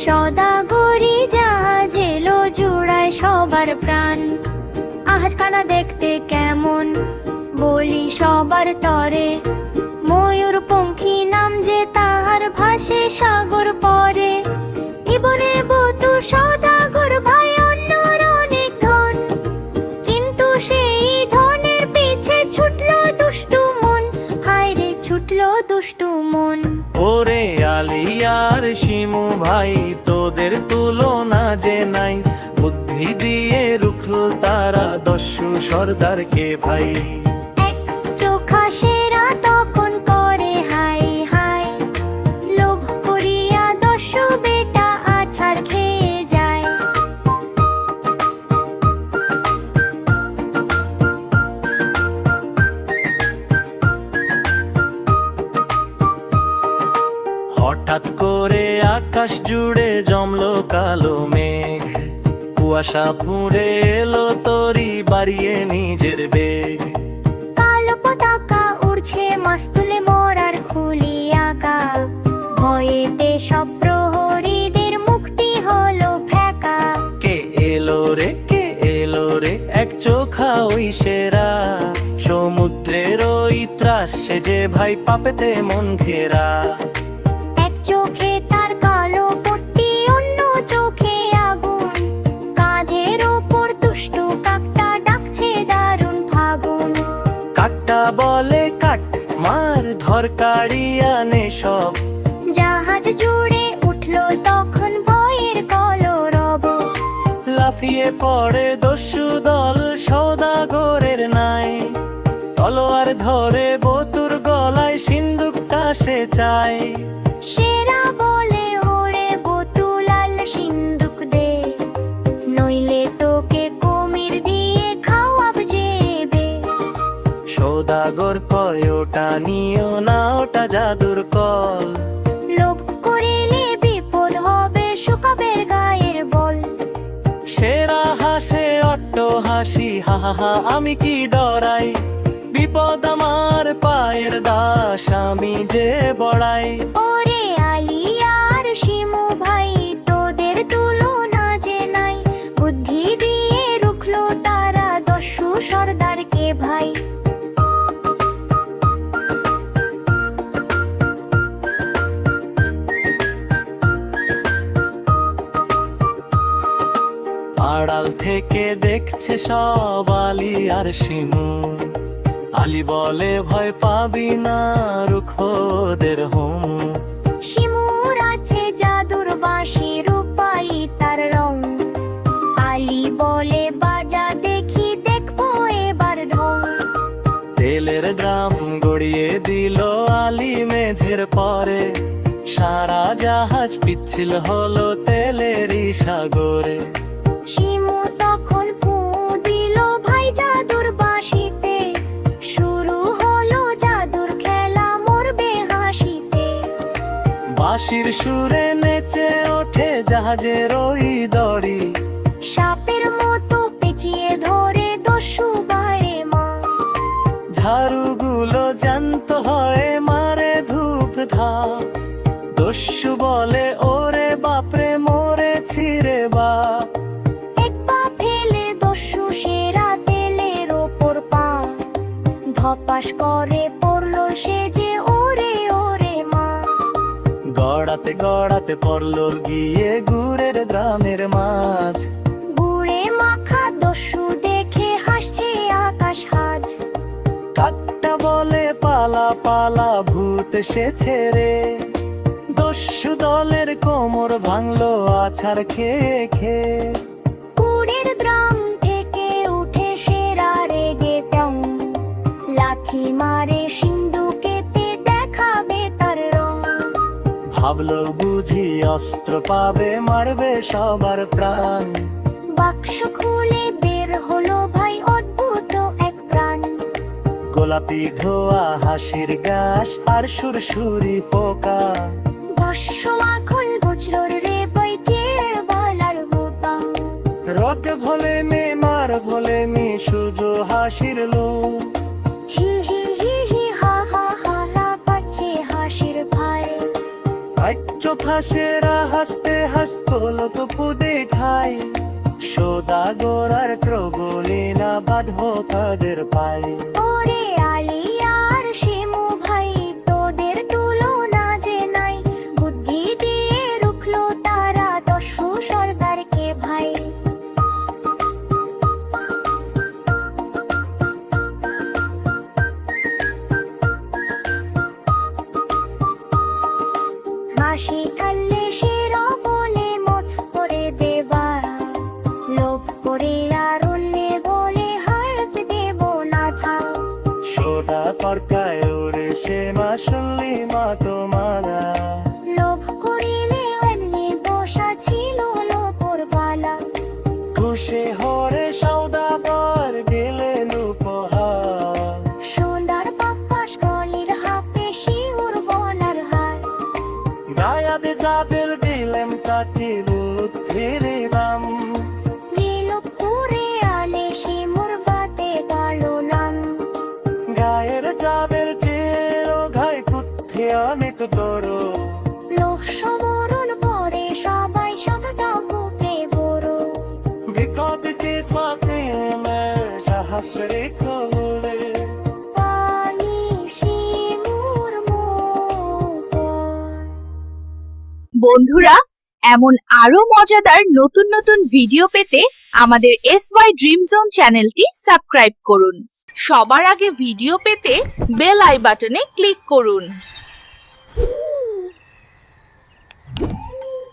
সদাগরি জাহাজ এলো জুড়ায় সবার প্রাণ। আহাজ কানা দেখতে কেমন, বলি সবার তরে, ময়ূর পঙ্খী নাম যে তাহার, ভাসে সাগর পরে। জীবনে বতু সদাগর ভাই অন্যর অনেক ধন, কিন্তু সেই ধনের পিছে ছুটলো দুষ্টু মন, হায় রে ছুটলো দুষ্টু মন। ওরে আলী আর শিমু ভাই, তোদের তুলনা যে নাই, বুদ্ধি দিয়ে রুখল তারা দস্যু সর্দারকে ভাই। এক চোখা সেরা তখন করে হাই হাই, লোভ করিয়া দস্যু বেটা আছাড় খেয়ে যায়। হঠাৎ করে আকাশ জুড়ে জমলো কালো মেঘ, কুয়াশা পুড়ে এলো তরি বাড়িয়ে নিজের বেগ। কালো পতাকা উড়ছে মাস্তুলে মরার খুলি আঁকা, ভয়েতে সব প্রহরীদের মুখটি হলো ফেকা। কে এলো রে, কে এলো রে, এক চোখা ওই সেরা, সমুদ্রের ওই ত্রাস সে যে ভাই পাপেতে মন ঘেরা। এক চোখে তার কালো পট্টি, অন্য চোখে আগুন, কাঁধের ওপর দুষ্টু কাকটা ডাকছে দারুণ ফাগুন। কাকটা বলে কাট মার ধর কাড়িয়া নে সব, জাহাজ জুড়ে উঠলো তখন ভয়ের কলরব। লাফিয়ে পড়ে দস্যু দল সওদাগরের নাই, তলোয়ার ধরে বতুর গলায় সিন্দুকটা সে চায়। সেরা বলে ওরে বতুলাল সিন্দুক দে, নইলে তোকে কুমির দিয়ে খাওয়াব জেবে। সওদাগর কয় ওটা নিও না, ওটা জাদুর কল, লোভ করিলে বিপদ হবে, শুকাবের গায়ের বল। সেরা হাসে অট্ট হাসি, হা হা হা আমি কি ডরাই, বিপদ আমার পায়ের দাস আমি যে বড়াই। ওরে আলী আর শিমু ভাই, তোদের তুলনা যে নাই, বুদ্ধি দিয়ে রুখলো তারা দস্যু সর্দারকে ভাই। আড়াল থেকে দেখছে সব আলী আর শিমু, আলী বলে ভয় পাবি না, রুখোদের হুম। শিমুর আছে জাদুর বাঁশি, রূপাই তার রং, আলী বলে বাজা দেখি দেখবো এবার ঢং। তেলের ড্রাম গড়িয়ে দিল আলী মেঝের পরে, সারা জাহাজ পিচ্ছিল হলো তেলেরই সাগরে। শিমু তখন ফু দিল ভাই জাদুর বাঁশিতে, শুরু হলো জাদুর খেলা মরবে হাসিতে। বাঁশির সুরে নেচে ওঠে জাহাজের ওই দড়ি, সাপের মতো পেঁচিয়ে ধরে দস্যু বাইরে মা। ঝাড়ুগুলো জ্যান্ত হয়ে মারে ধূপ ধাপ, দস্যু বলে ওরে বাপরে মরেছি রে বাপ। এক পা ফেলে দস্যু সেরা তেলের ওপর পা, ধপাস করে পড়লো সে যে ওরে ওরে মা। গড়াতে গড়াতে পড়ল গিয়ে গুড়ের গ্রামের মাঝ, গুড়ে মাখা দস্যু দেখে হাসছে আকাশ হাজ। কাকটা বলে পালা পালা ভূত এসেছে রে, দস্যু দলের কোমর ভাঙলো আছাড় খেয়ে খেয়ে। গুড়ের গ্রাম থেকে উঠে সেরা রেগে টং, লাথি মারে সিন্ধুকেতে দেখাবে তার রং। ভাবলো বুঝি অস্ত্র পাবে মারবে সবার প্রাণ, বাক্স খুলে বের হলো ভাই অদ্ভুত এক প্রাণ। গোলাপি ধোয়া হাসির গাছ আর সুরসুরি পোকা, ভস্য মাখন বজ্রর রে বইকে বলার বোকা। রক ভোলে মে মার ভোলে মে সুজো হাসির লো, হি হি হি হি হা হা হা হা পাচ্ছে হাসির ভাই। ফাঁসেরা হাসতে হাসতো লতপুদে ঠাই সদাগর আর প্রবলিনা বাঁধো তাদের পায় ওরে আলী আর শিমু ভাই তোদের তুলনা যে নাই বুদ্ধি দিয়ে রুখলো তারা দস্যু সর্দারকে ভাই হাসি খাল্লে শির বলে মত করে দেবার লোভ করে আর অন্যে বলে হাত দেব না ছাও সোদা পরকায় ওরে সে মা শুনলি মা তোমারা লোভ করিলে এমনি বসা ছিল লোপর বালা খুশি হরে সৌদাগর গেলেন উপহার সোনার পাপাস গলির হাতে শিউর বলার হার গায়াতে যাদের দিলেন তাকে রূপ ফিরে বাম জিলুক পুরে আলে শিমুর বাতে গালো নাম গায়ের যাদের চের ঘাই কুঠে অনেক বড় লোভ সমরণ পরে সবাই সততা বুকে বড় বিকপিতে থাকে মের সাহস রেখো বলে পানি শিমুর মুখ বন্ধুরা, এমন আরো মজাদার নতুন নতুন ভিডিও পেতে আমাদের SY ড্রিম জোন চ্যানেলটি সাবস্ক্রাইব করুন। সবার আগে ভিডিও পেতে বেল আই বাটনে ক্লিক করুন।